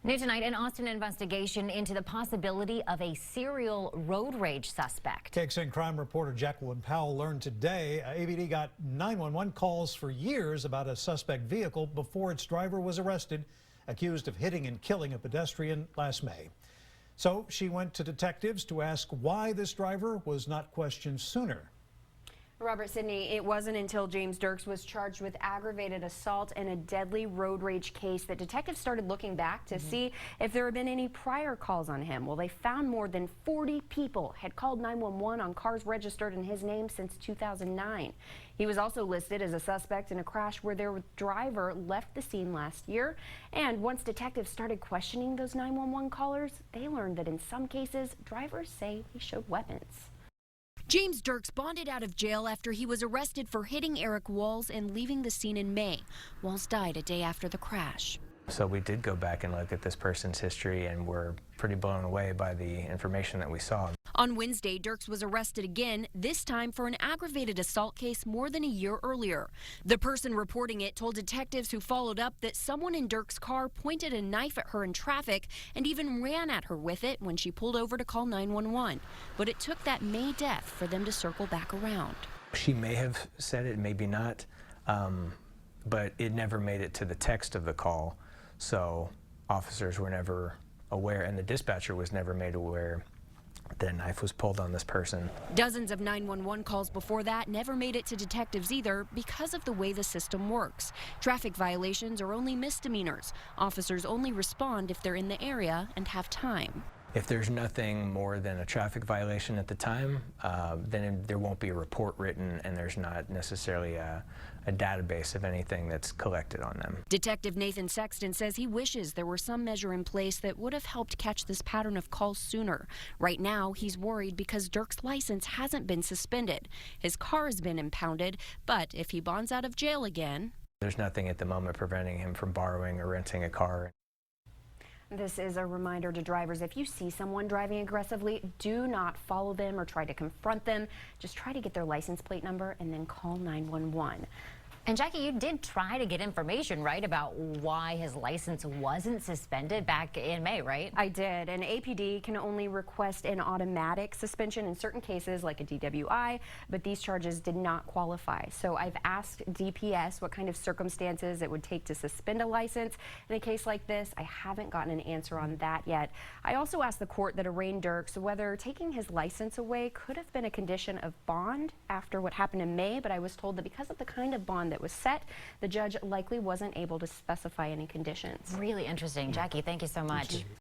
New tonight, an Austin investigation into the possibility of a serial road rage suspect. KXAN crime reporter Jacqulyn Powell learned today ABD got 911 calls for years about a suspect vehicle before its driver was arrested, accused of hitting and killing a pedestrian last May. So she went to detectives to ask why this driver was not questioned sooner. Robert Sidney, it wasn't until James Dirks was charged with aggravated assault and a deadly road rage case that detectives started looking back to see if there had been any prior calls on him. Well, they found more than 40 people had called 911 on cars registered in his name since 2009. He was also listed as a suspect in a crash where their driver left the scene last year. And once detectives started questioning those 911 callers, they learned that in some cases, drivers say they showed weapons. James Dirks bonded out of jail after he was arrested for hitting Eric Walls and leaving the scene in May. Walls died a day after the crash. So we did go back and look at this person's history and were pretty blown away by the information that we saw. On Wednesday, Dirks was arrested again, this time for an aggravated assault case more than a year earlier. The person reporting it told detectives who followed up that someone in Dirks' car pointed a knife at her in traffic and even ran at her with it when she pulled over to call 911. But it took that May death for them to circle back around. She may have said it, maybe not, but it never made it to the text of the call. So officers were never aware, and the dispatcher was never made aware that a knife was pulled on this person. Dozens of 911 calls before that never made it to detectives either because of the way the system works. Traffic violations are only misdemeanors. Officers only respond if they're in the area and have time. If there's nothing more than a traffic violation at the time, then there won't be a report written, and there's not necessarily a database of anything that's collected on them. Detective Nathan Sexton says he wishes there were some measure in place that would have helped catch this pattern of calls sooner. Right now, he's worried because Dirks' license hasn't been suspended. His car has been impounded, but if he bonds out of jail again, there's nothing at the moment preventing him from borrowing or renting a car. This is a reminder to drivers, if you see someone driving aggressively, do not follow them or try to confront them. Just try to get their license plate number and then call 911. And Jackie, you did try to get information, right, about why his license wasn't suspended back in May, right? I did, and APD can only request an automatic suspension in certain cases like a DWI, but these charges did not qualify. So I've asked DPS what kind of circumstances it would take to suspend a license. In a case like this, I haven't gotten an answer on that yet. I also asked the court that arraigned Dirks whether taking his license away could have been a condition of bond after what happened in May, but I was told that because of the kind of bond that was set, the judge likely wasn't able to specify any conditions. Really interesting. Jackie, thank you so much.